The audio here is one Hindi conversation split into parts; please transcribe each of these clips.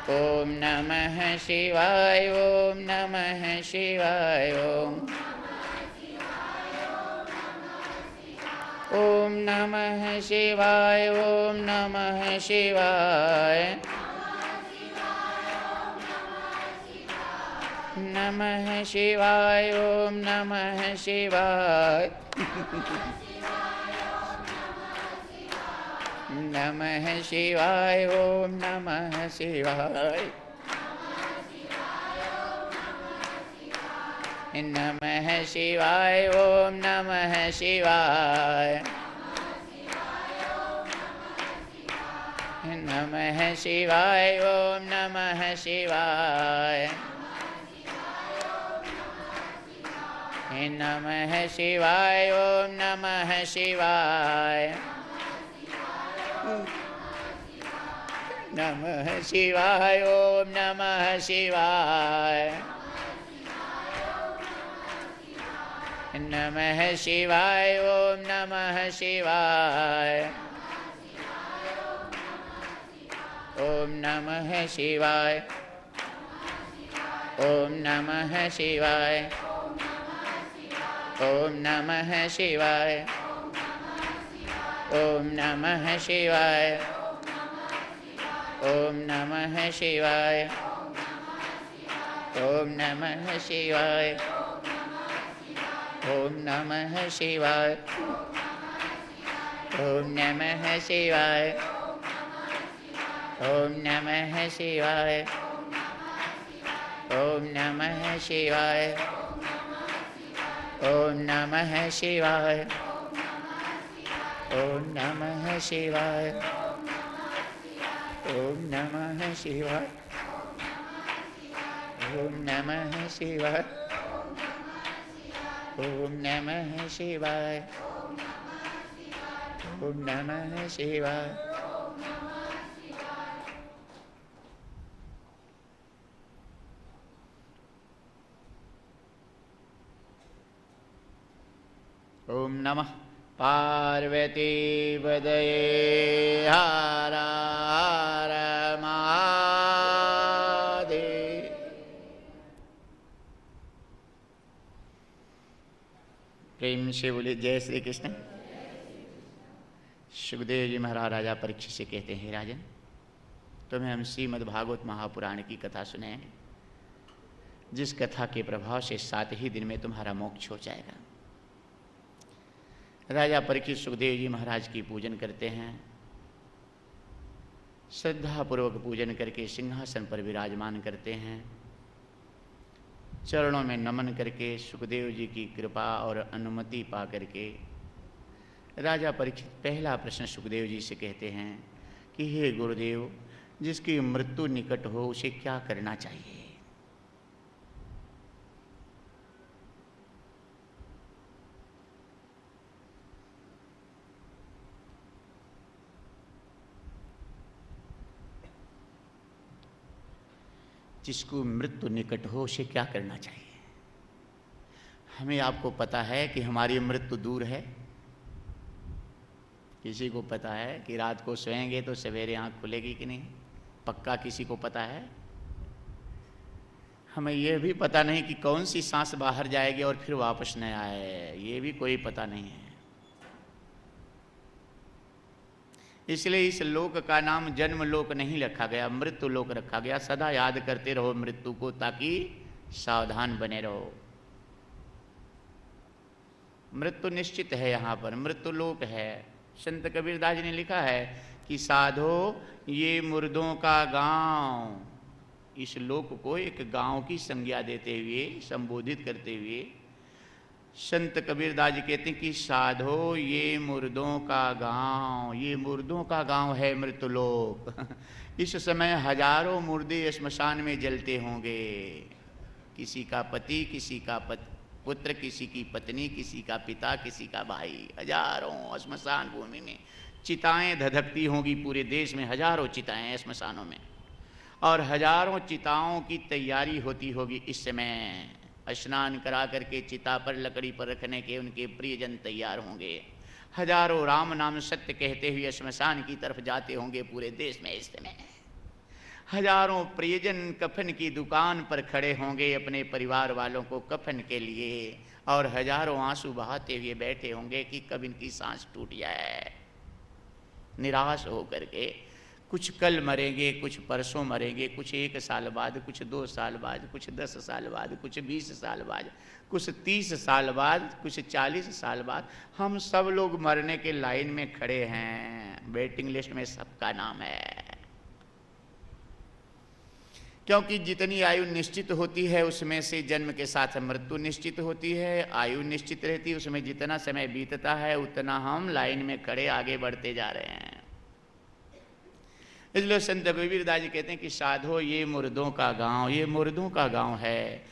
ओम नमः शिवाय ओम नमः शिवाय ओम नमः शिवाय ओम नमः शिवाय नमः शिवाय ओम नमः शिवाय नमः शिवाय ओम नमः शिवाय नमः शिवाय ओम नमः शिवाय नमः शिवाय ओम नमः शिवाय नमः शिवाय ओम नमः शिवाय नमः शिवाय ओम नमः शिवाय नमः शिवाय ओम नमः शिवाय ओम नमः शिवाय ओम नमः शिवाय ओम नमः शिवाय ओम नमः शिवाय ओम नमः शिवाय ओम नमः शिवाय ओम नमः शिवाय ओम नमः शिवाय ओम नमः शिवाय ओम नमः शिवाय ओम नमः शिवाय ओम नमः शिवाय ओम नमः शिवाय ओम नमः शिवाय ओम नमः शिवाय ओम नमः शिवाय ओम नमः पार्वती पतये हर हर महादेव। प्रेम से बोले जय श्री कृष्ण। सुखदेव जी महाराज राजा परीक्षित से कहते हैं, राजन तुम्हें हम श्रीमद् भागवत महापुराण की कथा सुने, जिस कथा के प्रभाव से 7 ही दिन में तुम्हारा मोक्ष हो जाएगा। राजा परीक्षित सुखदेव जी महाराज की पूजन करते हैं। श्रद्धापूर्वक पूजन करके सिंहासन पर विराजमान करते हैं। चरणों में नमन करके सुखदेव जी की कृपा और अनुमति पा करके राजा परीक्षित पहला प्रश्न सुखदेव जी से कहते हैं कि हे गुरुदेव, जिसकी मृत्यु निकट हो उसे क्या करना चाहिए? जिसको मृत्यु निकट हो उसे क्या करना चाहिए? हमें आपको पता है कि हमारी मृत्यु दूर है। किसी को पता है कि रात को सोएंगे तो सवेरे आँख खुलेगी कि नहीं? पक्का किसी को पता है? हमें यह भी पता नहीं कि कौन सी सांस बाहर जाएगी और फिर वापस न आए, ये भी कोई पता नहीं है। इसलिए इस लोक का नाम जन्म लोक नहीं रखा गया, मृत्यु लोक रखा गया। सदा याद करते रहो मृत्यु को, ताकि सावधान बने रहो। मृत्यु निश्चित है, यहाँ पर मृत्यु लोक है। संत कबीरदास जी ने लिखा है कि साधो ये मुर्दों का गांव। इस लोक को एक गांव की संज्ञा देते हुए, संबोधित करते हुए संत कबीरदास जी कहते हैं कि साधो ये मुर्दों का गांव। ये मुर्दों का गांव है मृत्युलोक। इस समय हजारों मुर्दे श्मशान में जलते होंगे। किसी का पति, किसी का पुत्र, किसी की पत्नी, किसी का पिता, किसी का भाई, हजारों श्मशान भूमि में चिताएं धधकती होंगी। पूरे देश में हजारों चिताएं श्मशानों में, और हजारों चिताओं की तैयारी होती होगी। इस समय स्नान करा करके चिता पर, लकड़ी पर रखने के उनके प्रियजन तैयार होंगे। हजारों राम नाम सत्य कहते हुए श्मशान की तरफ जाते होंगे पूरे देश में। इस समय हजारों प्रियजन कफन की दुकान पर खड़े होंगे अपने परिवार वालों को कफन के लिए, और हजारों आंसू बहाते हुए बैठे होंगे कि कब इनकी सांस टूट जाए। निराश होकर के कुछ कल मरेंगे, कुछ परसों मरेंगे, कुछ 1 साल बाद, कुछ 2 साल बाद, कुछ 10 साल बाद, कुछ 20 साल बाद, कुछ 30 साल बाद, कुछ 40 साल बाद। हम सब लोग मरने के लाइन में खड़े हैं, वेटिंग लिस्ट में सबका नाम है। क्योंकि जितनी आयु निश्चित होती है उसमें से जन्म के साथ मृत्यु निश्चित होती है, आयु निश्चित रहती है, उसमें जितना समय बीतता है उतना हम लाइन में खड़े आगे बढ़ते जा रहे हैं। इसलिए संत कबीरदास जी कहते हैं कि साधो ये मुर्दों का गांव, ये मुर्दों का गांव है।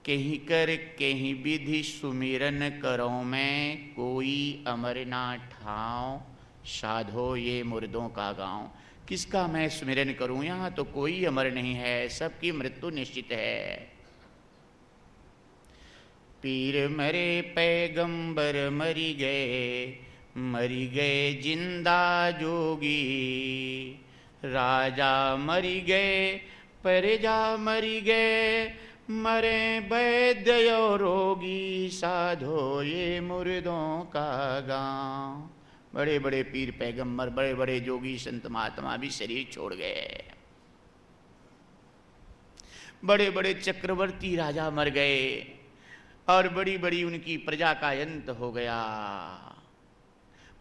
कहीं कर कहीं विधि सुमिरन करो मैं, कोई अमर ना ठाव। साधो ये मुर्दों का गांव, किसका मैं सुमिरन करूं, यहाँ तो कोई अमर नहीं है, सबकी मृत्यु निश्चित है। पीर मरे पैगंबर मरी गए जिंदा जोगी, राजा मरी गए प्रजा मरी गए, मरे वैद्य और रोगी। साधो ये मुर्दों का गांव। बड़े बड़े पीर पैगंबर, बड़े बड़े जोगी संत महात्मा भी शरीर छोड़ गए, बड़े बड़े चक्रवर्ती राजा मर गए, और बड़ी बड़ी उनकी प्रजा का अंत हो गया।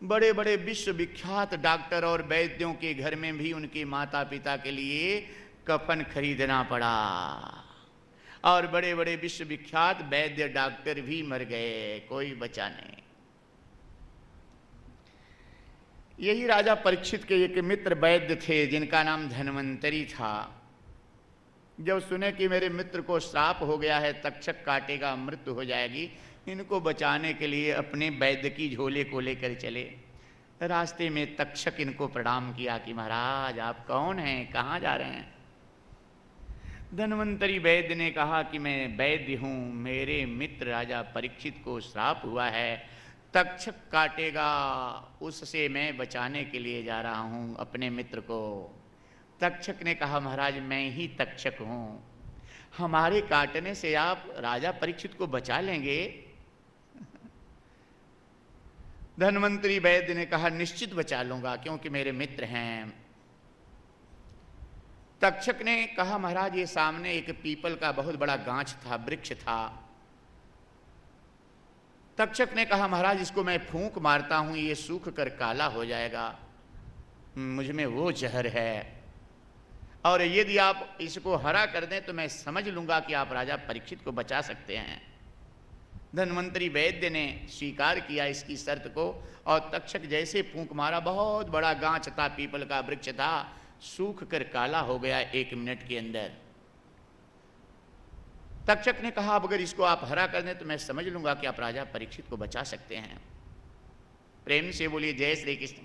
बड़े बड़े विश्व विख्यात डॉक्टर और वैद्यों के घर में भी उनके माता पिता के लिए कफन खरीदना पड़ा, और बड़े बड़े विश्व विख्यात वैद्य डॉक्टर भी मर गए, कोई बचा नहीं। यही राजा परीक्षित के एक मित्र वैद्य थे जिनका नाम धन्वंतरी था। जब सुने कि मेरे मित्र को श्राप हो गया है, तक्षक काटेगा, मृत्यु हो जाएगी, इनको बचाने के लिए अपने वैद्य की झोले को लेकर चले। रास्ते में तक्षक इनको प्रणाम किया कि महाराज आप कौन हैं, कहाँ जा रहे हैं। धन्वंतरी वैद्य ने कहा कि मैं वैद्य हूँ, मेरे मित्र राजा परीक्षित को श्राप हुआ है, तक्षक काटेगा, उससे मैं बचाने के लिए जा रहा हूँ अपने मित्र को। तक्षक ने कहा महाराज मैं ही तक्षक हूँ, हमारे काटने से आप राजा परीक्षित को बचा लेंगे। धन्वंतरी वैद्य ने कहा निश्चित बचा लूंगा, क्योंकि मेरे मित्र हैं। तक्षक ने कहा महाराज ये सामने एक पीपल का बहुत बड़ा गांच था, वृक्ष था। तक्षक ने कहा महाराज इसको मैं फूंक मारता हूं, ये सूख कर काला हो जाएगा, मुझ में वो जहर है, और यदि आप इसको हरा कर दें तो मैं समझ लूंगा कि आप राजा परीक्षित को बचा सकते हैं। धन्वंतरी वैद्य ने स्वीकार किया इसकी शर्त को, और तक्षक जैसे फूंक मारा, बहुत बड़ा गांच था, पीपल का वृक्ष था, सूख कर काला हो गया 1 मिनट के अंदर। तक्षक ने कहा अब अगर इसको आप हरा कर दें तो मैं समझ लूंगा कि आप राजा परीक्षित को बचा सकते हैं। प्रेम से बोलिए जय श्री कृष्ण।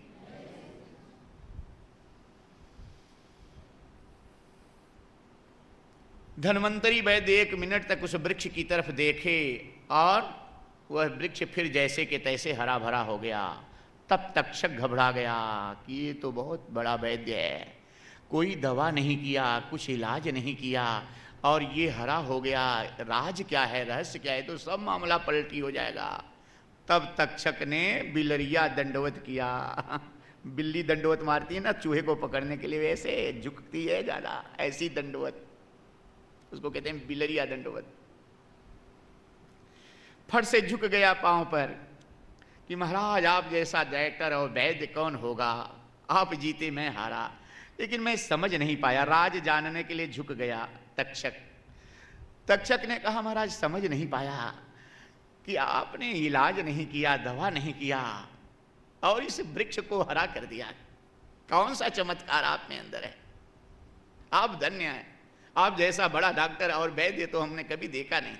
धन्वंतरी वैद्य 1 मिनट तक उस वृक्ष की तरफ देखे, और वह वृक्ष फिर जैसे के तैसे हरा भरा हो गया। तब तक्षक घबरा गया कि ये तो बहुत बड़ा वैद्य है, कोई दवा नहीं किया, कुछ इलाज नहीं किया, और ये हरा हो गया, राज क्या है, रहस्य क्या है, तो सब मामला पलटी हो जाएगा। तब तक्षक ने बिलरिया दंडवत किया। बिल्ली दंडवत मारती है ना चूहे को पकड़ने के लिए, वैसे झुकती है ज्यादा, ऐसी दंडवत, उसको कहते हैं बिलरिया दंडवत। फट से झुक गया पांव पर कि महाराज आप जैसा डायरेक्टर और वैद्य कौन होगा, आप जीते मैं हारा। लेकिन मैं समझ नहीं पाया, राज जानने के लिए झुक गया तक्षक। तक्षक ने कहा महाराज समझ नहीं पाया कि आपने इलाज नहीं किया, दवा नहीं किया, और इस वृक्ष को हरा कर दिया, कौन सा चमत्कार आप में अंदर है, आप धन्य हैं, आप जैसा बड़ा डॉक्टर और वैद्य तो हमने कभी देखा नहीं।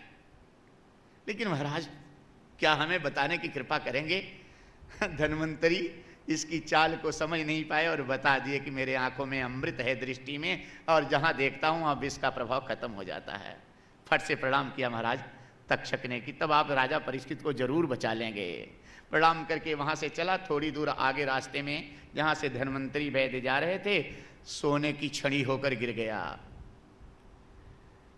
लेकिन महाराज क्या हमें बताने की कृपा करेंगे। धन्वंतरी इसकी चाल को समझ नहीं पाए और बता दिए कि मेरे आंखों में अमृत है दृष्टि में, और जहां देखता हूं अब इसका प्रभाव खत्म हो जाता है। फट से प्रणाम किया महाराज तक्षक ने कि तब आप राजा परीक्षित को जरूर बचा लेंगे। प्रणाम करके वहां से चला। थोड़ी दूर आगे रास्ते में जहां से धन्वंतरी वैद्य जा रहे थे, सोने की छड़ी होकर गिर गया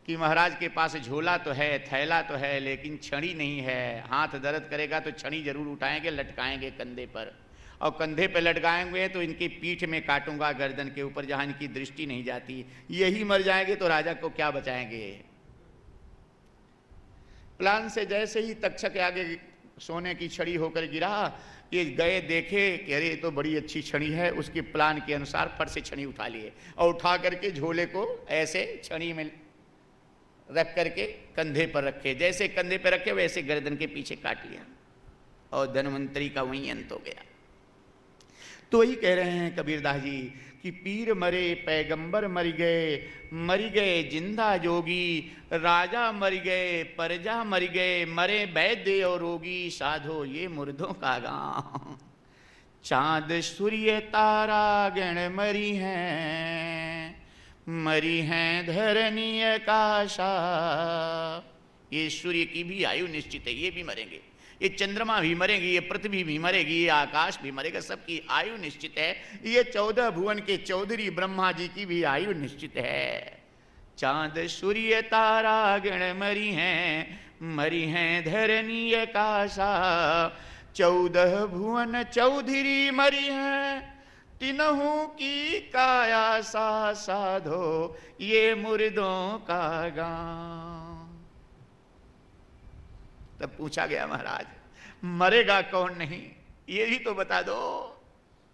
कि महाराज के पास झोला तो है, थैला तो है, लेकिन छड़ी नहीं है। हाथ दर्द करेगा तो छड़ी जरूर उठाएंगे, लटकाएंगे कंधे पर, और कंधे पर लटकाएंगे तो इनकी पीठ में काटूंगा, गर्दन के ऊपर, जहां इनकी दृष्टि नहीं जाती। यही मर जाएंगे तो राजा को क्या बचाएंगे। प्लान से जैसे ही तक्षक आगे सोने की छड़ी होकर गिरा, ये गए देखे कि अरे ये तो बड़ी अच्छी छड़ी है। उसके प्लान के अनुसार फट से छड़ी उठा लिए और उठा करके झोले को ऐसे छड़ी में रख करके कंधे पर रखे। जैसे कंधे पर रखे वैसे गर्दन के पीछे काट लिया और धनवंतरी का वहीं अंत हो गया। तो वही कह रहे हैं कबीरदास जी कि पीर मरे पैगंबर मर गए जिंदा जोगी, राजा मर गए प्रजा मर गए, मरे वैद्य और रोगी, साधो ये मुर्दों का गांव। चांद सूर्य तारा गण मरी हैं धरनी आकाशा। ये सूर्य की भी आयु निश्चित है, ये भी मरेंगे, ये चंद्रमा भी मरेंगे, ये पृथ्वी भी मरेगी, ये आकाश भी मरेगा, सबकी आयु निश्चित है। ये 14 भुवन के चौधरी ब्रह्मा जी की भी आयु निश्चित है। चांद सूर्य तारा गण मरी हैं धरनी आकाशा। 14 भुवन चौधरी मरी हैं, तिनहु की काया सा, साधो ये मुर्दों का गांव। तब पूछा गया महाराज मरेगा कौन नहीं, ये भी तो बता दो,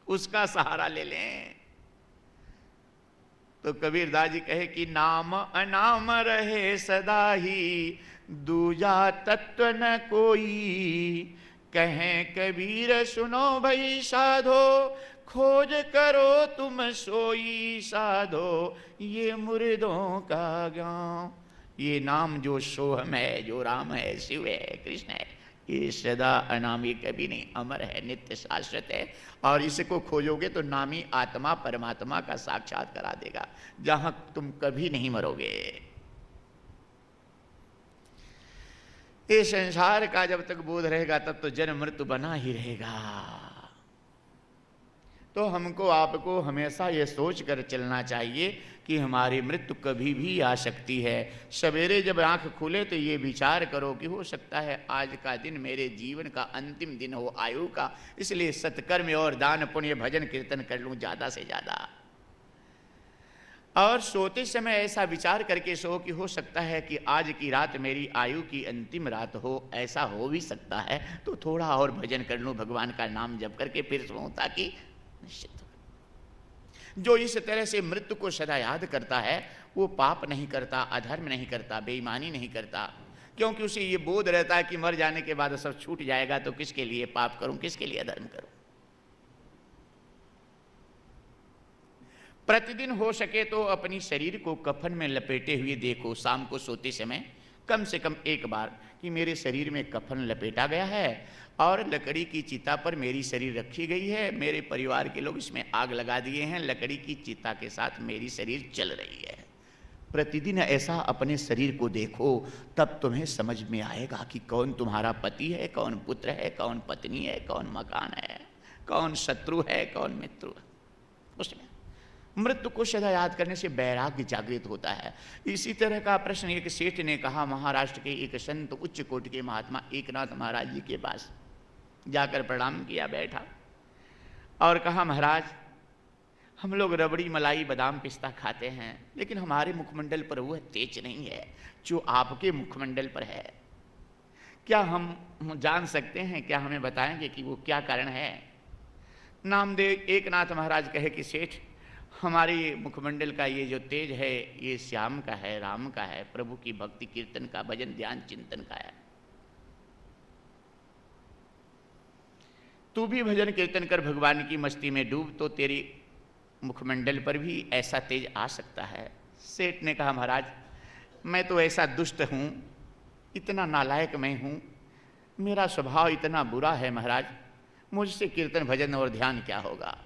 उसका सहारा ले लें। तो कबीरदास जी कहे कि नाम अनाम रहे सदा ही, दूजा तत्व न कोई। कहें कबीर सुनो भई साधो, खोज करो तुम सोई, साधो ये मुर्दों का गांव। ये नाम जो सोहम है, जो राम है, शिव है, कृष्ण है, ये सदा अनामी, कभी नहीं, अमर है, नित्य शाश्वत है। और इसको खोजोगे तो नामी आत्मा परमात्मा का साक्षात करा देगा, जहां तुम कभी नहीं मरोगे। ये संसार का जब तक बोध रहेगा तब तो जन्म मृत्यु बना ही रहेगा। तो हमको आपको हमेशा ये सोच कर चलना चाहिए कि हमारी मृत्यु कभी भी आ सकती है। सवेरे जब आंख खुले तो ये विचार करो कि हो सकता है आज का दिन मेरे जीवन का अंतिम दिन हो आयु का, इसलिए सत्कर्म और दान पुण्य भजन कीर्तन कर लूं ज़्यादा से ज़्यादा। और सोते समय ऐसा विचार करके सो कि हो सकता है कि आज की रात मेरी आयु की अंतिम रात हो, ऐसा हो भी सकता है, तो थोड़ा और भजन कर लूं, भगवान का नाम जप करके फिर सोऊं, ताकि निश्चित। जो इस तरह से मृत्यु को सदा याद करता है वो पाप नहीं करता, अधर्म नहीं करता, बेईमानी नहीं करता, क्योंकि उसे ये बोध रहता है कि मर जाने के बाद सब छूट जाएगा, तो किसके लिए पाप करूं, किसके लिए अधर्म करूं। प्रतिदिन हो सके तो अपनी शरीर को कफन में लपेटे हुए देखो, शाम को सोते समय कम से कम एक बार, कि मेरे शरीर में कफन लपेटा गया है और लकड़ी की चिता पर मेरी शरीर रखी गई है, मेरे परिवार के लोग इसमें आग लगा दिए हैं, लकड़ी की चिता के साथ मेरी शरीर चल रही है। प्रतिदिन ऐसा अपने शरीर को देखो, तब तुम्हें समझ में आएगा कि कौन तुम्हारा पति है, कौन पुत्र है, कौन पत्नी है, कौन मकान है, कौन शत्रु है, कौन मित्र है। उसमें मृत्यु को सदा याद करने से वैराग्य जागृत होता है। इसी तरह का प्रश्न एक सेठ ने कहा महाराष्ट्र के एक संत उच्च कोटि के महात्मा एकनाथ महाराज जी के पास जाकर प्रणाम किया, बैठा और कहा महाराज हम लोग रबड़ी मलाई बादाम पिस्ता खाते हैं, लेकिन हमारे मुखमंडल पर वो तेज नहीं है जो आपके मुखमंडल पर है। क्या हम जान सकते हैं, क्या हमें बताएंगे कि वो क्या कारण है। नामदेव एकनाथ महाराज कहे कि सेठ हमारी मुखमंडल का ये जो तेज है ये श्याम का है, राम का है, प्रभु की भक्ति कीर्तन का, भजन ध्यान चिंतन का है। तू भी भजन कीर्तन कर भगवान की मस्ती में डूब, तो तेरी मुखमंडल पर भी ऐसा तेज आ सकता है। सेठ ने कहा महाराज मैं तो ऐसा दुष्ट हूँ, इतना नालायक मैं हूँ, मेरा स्वभाव इतना बुरा है महाराज, मुझसे कीर्तन भजन और ध्यान क्या होगा।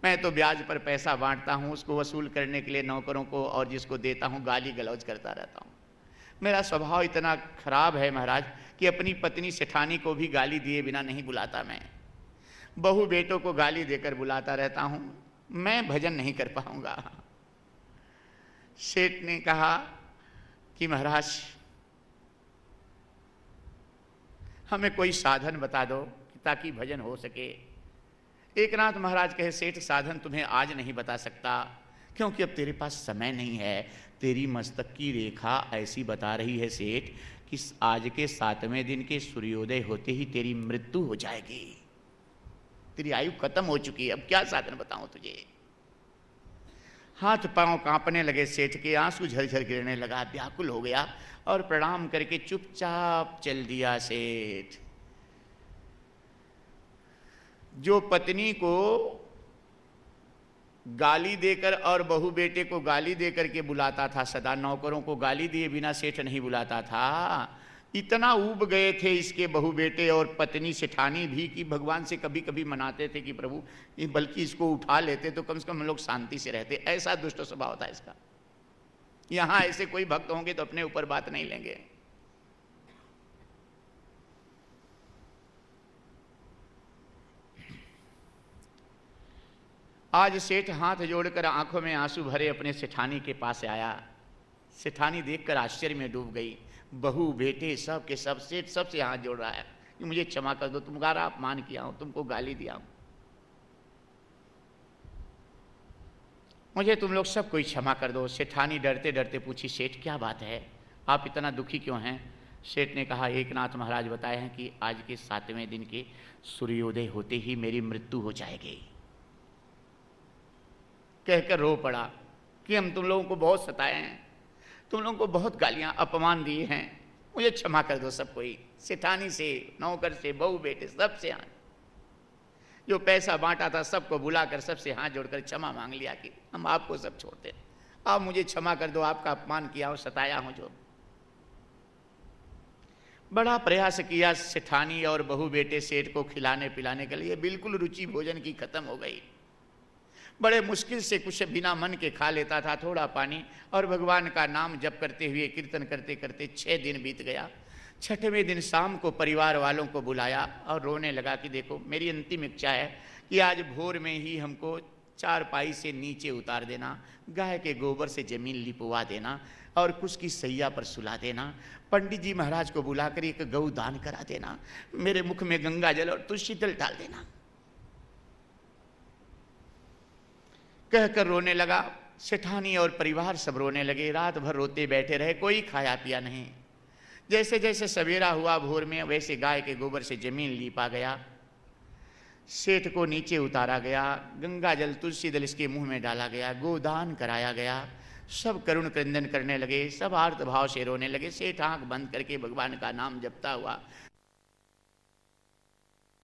मैं तो ब्याज पर पैसा बांटता हूँ, उसको वसूल करने के लिए नौकरों को और जिसको देता हूँ गाली गलौज करता रहता हूँ। मेरा स्वभाव इतना खराब है महाराज कि अपनी पत्नी सेठानी को भी गाली दिए बिना नहीं बुलाता मैं, बहू बेटों को गाली देकर बुलाता रहता हूँ। मैं भजन नहीं कर पाऊंगा। सेठ ने कहा कि महाराज हमें कोई साधन बता दो ताकि भजन हो सके। एकनाथ महाराज कहे, सेठ साधन तुम्हें आज नहीं बता सकता, क्योंकि अब तेरे पास समय नहीं है। तेरी मस्तक की रेखा ऐसी बता रही है सेठ कि आज के 7वें दिन के सूर्योदय होते ही तेरी मृत्यु हो जाएगी। तेरी आयु खत्म हो चुकी है, अब क्या साधन बताऊं तुझे। हाथ पांव कांपने लगे सेठ के, आंसू झरझर गिरने लगा, व्याकुल हो गया और प्रणाम करके चुपचाप चल दिया सेठ। जो पत्नी को गाली देकर और बहू बेटे को गाली देकर के बुलाता था, सदा नौकरों को गाली दिए बिना सेठ नहीं बुलाता था, इतना ऊब गए थे इसके बहू बेटे और पत्नी सेठानी भी कि भगवान से कभी कभी मनाते थे कि प्रभु बल्कि इसको उठा लेते तो कम से कम हम लोग शांति से रहते। ऐसा दुष्ट स्वभाव था इसका। यहां ऐसे कोई भक्त होंगे तो अपने ऊपर बात नहीं लेंगे। आज सेठ हाथ जोड़कर आंखों में आंसू भरे अपने सेठानी के पास आया। सेठानी देखकर आश्चर्य में डूब गई। बहू बेटे सब के सब सेठ सबसे हाथ जोड़ रहा है कि मुझे क्षमा कर दो, तुम्हारा अपमान किया हूं, तुमको गाली दिया हूं, मुझे तुम लोग सब कोई क्षमा कर दो। सेठानी डरते डरते पूछी, सेठ क्या बात है, आप इतना दुखी क्यों हैं। सेठ ने कहा, एकनाथ महाराज बताए हैं कि आज के 7वें दिन के सूर्योदय होते ही मेरी मृत्यु हो जाएगी। कहकर रो पड़ा कि हम तुम लोगों को बहुत सताए हैं, तुम लोगों को बहुत गालियां अपमान दिए हैं, मुझे क्षमा कर दो सब कोई। सेठानी से, नौकर से, बहू बेटे सबसे हाथ, जो पैसा बांटा था सबको बुलाकर सबसे हाथ जोड़कर क्षमा मांग लिया कि हम आपको सब छोड़ते, आप मुझे क्षमा कर दो, आपका अपमान किया हूं, सताया हूं जो। बड़ा प्रयास किया सेठानी और बहू बेटे सेठ को खिलाने पिलाने के लिए, बिल्कुल रुचि भोजन की खत्म हो गई। बड़े मुश्किल से कुछ बिना मन के खा लेता था, थोड़ा पानी और भगवान का नाम जप करते हुए कीर्तन करते करते 6 दिन बीत गया। 6वें दिन शाम को परिवार वालों को बुलाया और रोने लगा कि देखो मेरी अंतिम इच्छा है कि आज भोर में ही हमको चारपाई से नीचे उतार देना, गाय के गोबर से जमीन लिपवा देना और कुछ की सैया पर सुला देना, पंडित जी महाराज को बुलाकर एक गौ दान करा देना, मेरे मुख में गंगा जल और तुलसी जल डाल देना। कहकर रोने लगा। सेठानी और परिवार सब रोने लगे, रात भर रोते बैठे रहे, कोई खाया पिया नहीं। जैसे जैसे सवेरा हुआ भोर में, वैसे गाय के गोबर से जमीन लीपा गया, सेठ को नीचे उतारा गया, गंगा जल तुलसी दल इसके मुंह में डाला गया, गोदान कराया गया। सब करुण क्रंदन करने लगे, सब आर्त भाव से रोने लगे। सेठ आंख बंद करके भगवान का नाम जपता हुआ